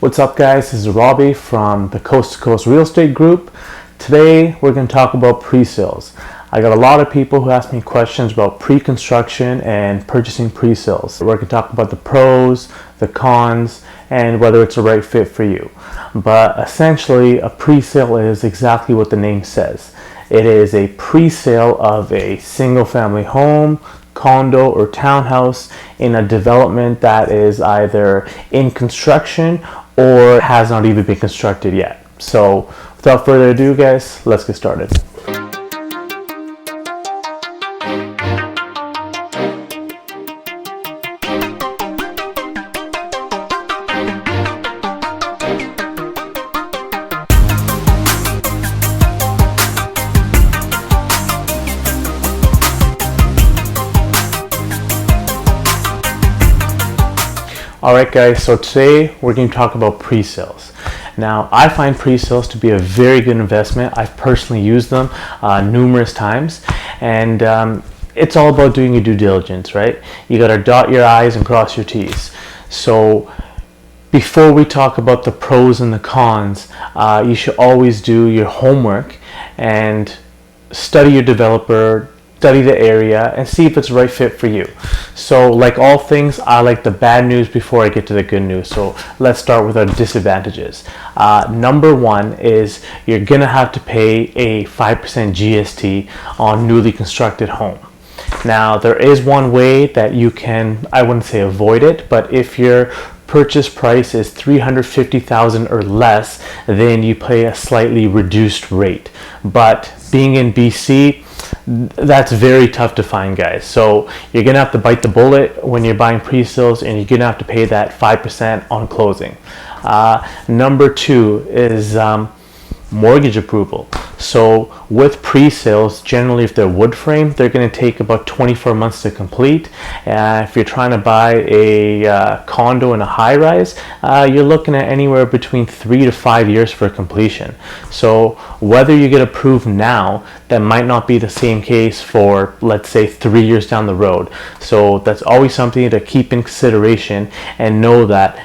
What's up guys, this is Robby from the Coast to Coast Real Estate Group. Today we're going to talk about pre-sales. I got a lot of people who ask me questions about pre-construction and purchasing pre-sales. We're going to talk about the pros, the cons, and whether it's the right fit for you. But essentially a pre-sale is exactly what the name says. It is a pre-sale of a single family home, condo or townhouse in a development that is either in construction or has not even been constructed yet. So without further ado guys, let's get started. Alright guys, so today we're going to talk about pre-sales. Now I find pre-sales to be a very good investment. I've personally used them numerous times, and it's all about doing your due diligence, right? You got to dot your I's and cross your T's. So before we talk about the pros and the cons, you should always do your homework and study your developer, study the area, and see if it's the right fit for you. So like all things, I like the bad news before I get to the good news. So let's start with our disadvantages. Number one is you're gonna have to pay a 5% GST on newly constructed home. Now there is one way that you can, I wouldn't say avoid it, but if your purchase price is $350,000 or less, then you pay a slightly reduced rate. But being in BC, that's very tough to find, guys. So you're gonna have to bite the bullet when you're buying pre-sales, and you're gonna have to pay that 5% on closing. Number two is mortgage approval. So with pre-sales, generally if they're wood frame, they're going to take about 24 months to complete. If you're trying to buy a condo in a high-rise, you're looking at anywhere between 3 to 5 years for completion. So whether you get approved now, that might not be the same case for, let's say, 3 years down the road. So that's always something to keep in consideration, and know that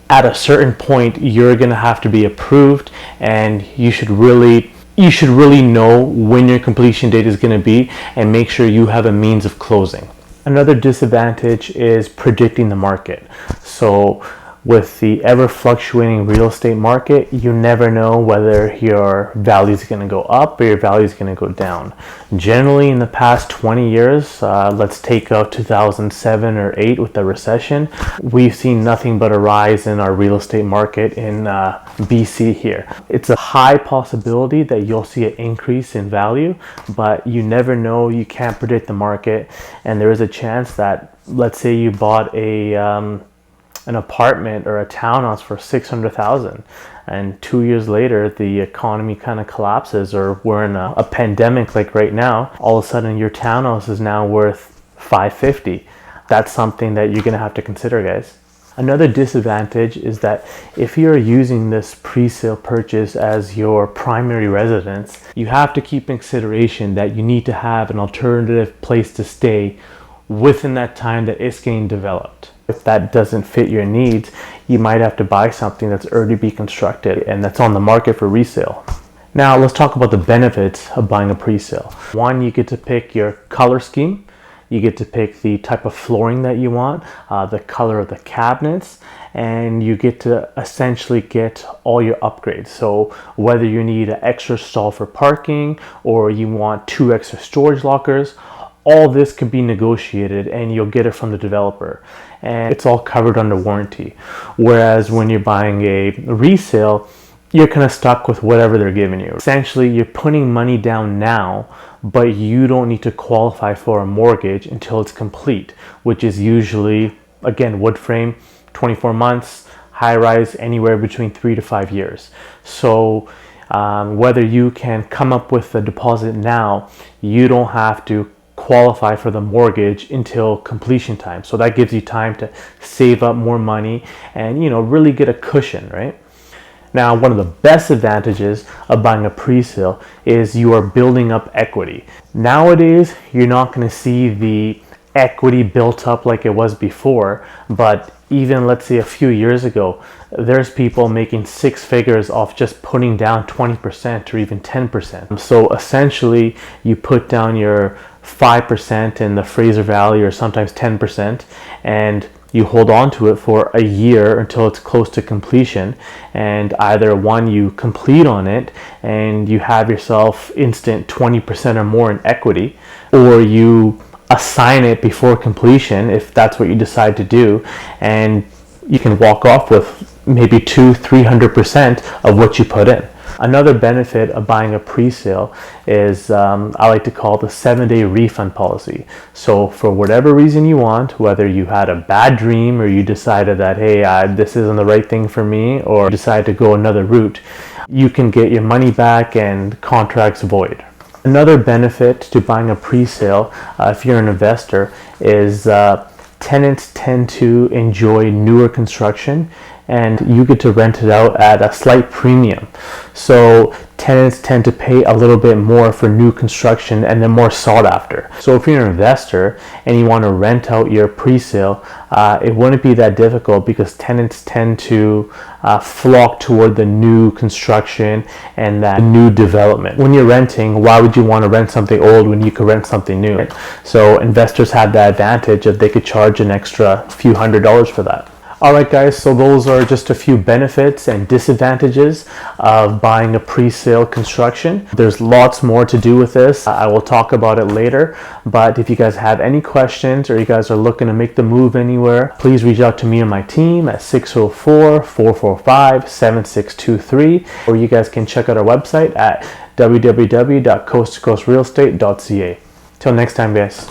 at a certain point you're going to have to be approved, and you should really know when your completion date is going to be, and make sure you have a means of closing. Another disadvantage is predicting the market. So with the ever fluctuating real estate market, you never know whether your value is going to go up or your value is going to go down. Generally in the past 20 years, let's take out 2007 or 8 with the recession, we've seen nothing but a rise in our real estate market in BC here. It's a high possibility that you'll see an increase in value, but you never know. You can't predict the market, and there is a chance that, let's say you bought an apartment or a townhouse for $600,000, and 2 years later the economy kind of collapses, or we're in a pandemic like right now, all of a sudden your townhouse is now worth $550,000. That's something that you're going to have to consider, guys. Another disadvantage is that if you're using this pre-sale purchase as your primary residence, you have to keep in consideration that you need to have an alternative place to stay within that time that it's getting developed. If that doesn't fit your needs, you might have to buy something that's already be constructed and that's on the market for resale. Now let's talk about the benefits of buying a pre-sale. One, you get to pick your color scheme. You get to pick the type of flooring that you want, the color of the cabinets, and you get to essentially get all your upgrades. So whether you need an extra stall for parking or you want 2 extra storage lockers, all this can be negotiated and you'll get it from the developer, and it's all covered under warranty. Whereas when you're buying a resale, you're kind of stuck with whatever they're giving you. Essentially, you're putting money down now, but you don't need to qualify for a mortgage until it's complete, which is usually, again, wood frame, 24 months, high rise, anywhere between 3 to 5 years. So whether you can come up with a deposit now, you don't have to qualify for the mortgage until completion time. So that gives you time to save up more money and, really get a cushion, right? Now, one of the best advantages of buying a pre-sale is you are building up equity. Nowadays, you're not going to see the equity built up like it was before, but even let's say a few years ago, there's people making six figures off just putting down 20% or even 10%. So essentially you put down your 5% in the Fraser Valley, or sometimes 10%, and you hold on to it for a year until it's close to completion, and either one, you complete on it and you have yourself instant 20% or more in equity, or you assign it before completion if that's what you decide to do, and you can walk off with maybe 200-300% of what you put in. Another benefit of buying a pre-sale is I like to call the 7-day refund policy. So for whatever reason you want, whether you had a bad dream or you decided that, hey, this isn't the right thing for me, or decide to go another route, you can get your money back and contracts void. Another benefit to buying a pre-sale, if you're an investor, is tenants tend to enjoy newer construction, and you get to rent it out at a slight premium. So tenants tend to pay a little bit more for new construction, and they're more sought after. So if you're an investor and you want to rent out your pre-sale, it wouldn't be that difficult, because tenants tend to flock toward the new construction and that new development. When you're renting, why would you want to rent something old when you could rent something new? So investors have the advantage that they could charge an extra few $100s for that. Alright guys, so those are just a few benefits and disadvantages of buying a pre-sale construction. There's lots more to do with this. I will talk about it later, but if you guys have any questions or you guys are looking to make the move anywhere, please reach out to me and my team at 604-445-7623, or you guys can check out our website at www.coasttocoastrealestate.ca. Till next time guys.